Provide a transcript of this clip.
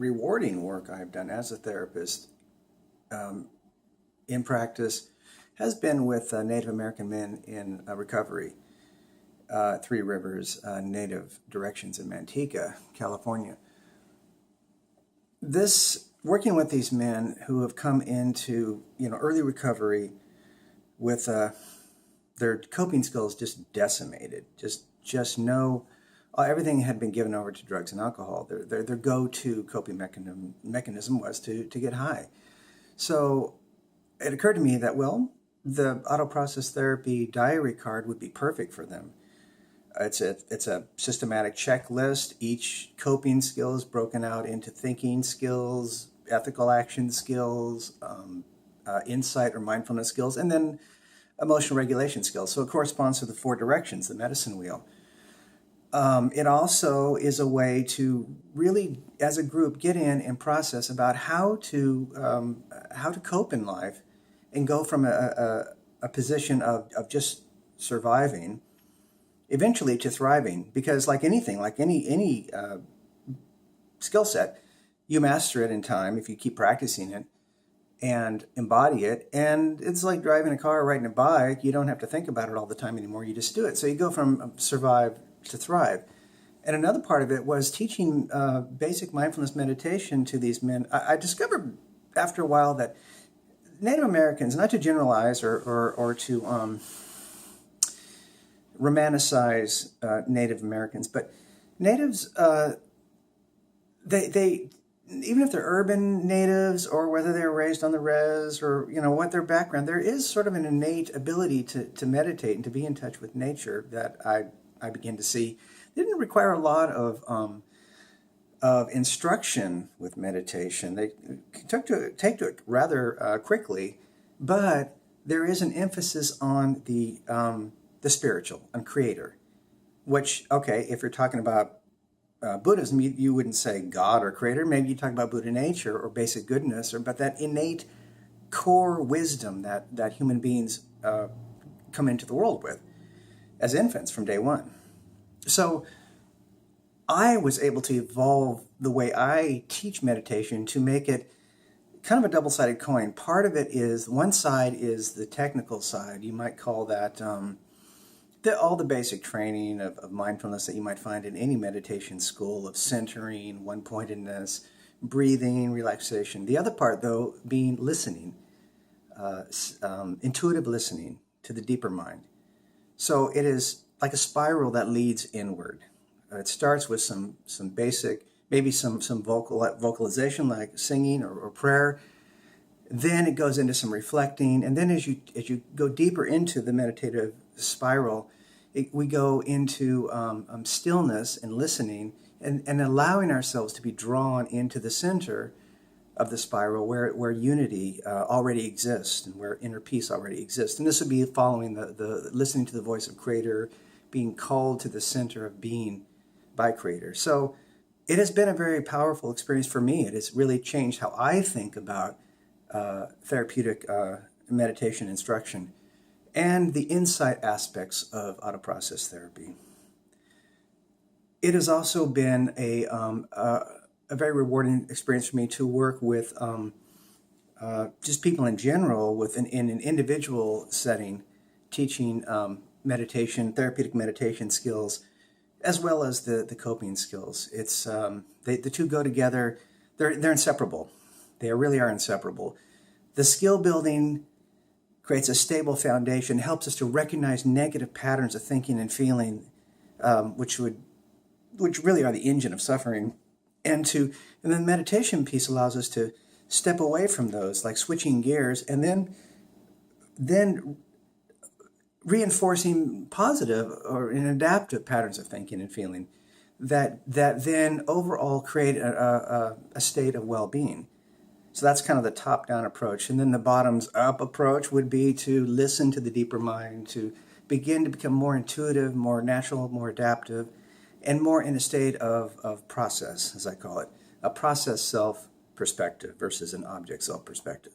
rewarding work I've done as a therapist in practice has been with Native American men in recovery. Three Rivers Native Directions in Manteca, California. This working with these men who have come into early recovery with their coping skills just decimated, just no, everything had been given over to drugs and alcohol. Their go-to coping mechanism was to get high. So it occurred to me that, well, the auto-process therapy diary card would be perfect for them. It's a systematic checklist. Each coping skill is broken out into thinking skills, ethical action skills, insight or mindfulness skills, and then emotional regulation skills. So it corresponds to the 4 directions, the medicine wheel. It also is a way to really, as a group, get in and process about how to cope in life and go from a position of just surviving eventually to thriving. Because like anything, like any skill set, you master it in time if you keep practicing it and embody it. And it's like driving a car or riding a bike. You don't have to think about it all the time anymore. You just do it. So you go from survive to thrive. And another part of it was teaching basic mindfulness meditation to these men. I discovered after a while that Native Americans, not to generalize or to romanticize Native Americans, but natives, they even if they're urban natives or whether they're raised on the res or what their background, there is sort of an innate ability to meditate and to be in touch with nature that I begin to see. They didn't require a lot of instruction with meditation. They take to it rather quickly, but there is an emphasis on the spiritual, on creator, which, okay, if you're talking about Buddhism, you wouldn't say God or creator. Maybe you talk about Buddha nature or basic goodness, but that innate core wisdom that human beings come into the world with as infants from day one. So I was able to evolve the way I teach meditation to make it kind of a double-sided coin. Part of it is, one side is the technical side. You might call that all the basic training of mindfulness that you might find in any meditation school, of centering, one-pointedness, breathing, relaxation. The other part, though, being listening, intuitive listening to the deeper mind. So it is like a spiral that leads inward. It starts with some basic, maybe some vocalization like singing or prayer. Then it goes into some reflecting, and then as you go deeper into the meditative spiral, we go into stillness and listening and allowing ourselves to be drawn into the center of the spiral where unity already exists and where inner peace already exists. And this would be following the listening to the voice of Creator, being called to the center of being by Creator. So it has been a very powerful experience for me. It has really changed how I think about therapeutic meditation instruction and the insight aspects of auto-process therapy. It has also been a very rewarding experience for me to work with just people in general in an individual setting, teaching meditation, therapeutic meditation skills, as well as the coping skills. It's the two go together. They're inseparable. They really are inseparable. The skill building creates a stable foundation, helps us to recognize negative patterns of thinking and feeling, which really are the engine of suffering, and then the meditation piece allows us to step away from those, like switching gears, and then reinforcing positive or adaptive patterns of thinking and feeling that then overall create a state of well-being. So that's kind of the top-down approach. And then the bottoms-up approach would be to listen to the deeper mind, to begin to become more intuitive, more natural, more adaptive, and more in a state of process, as I call it, a process self perspective versus an object self perspective.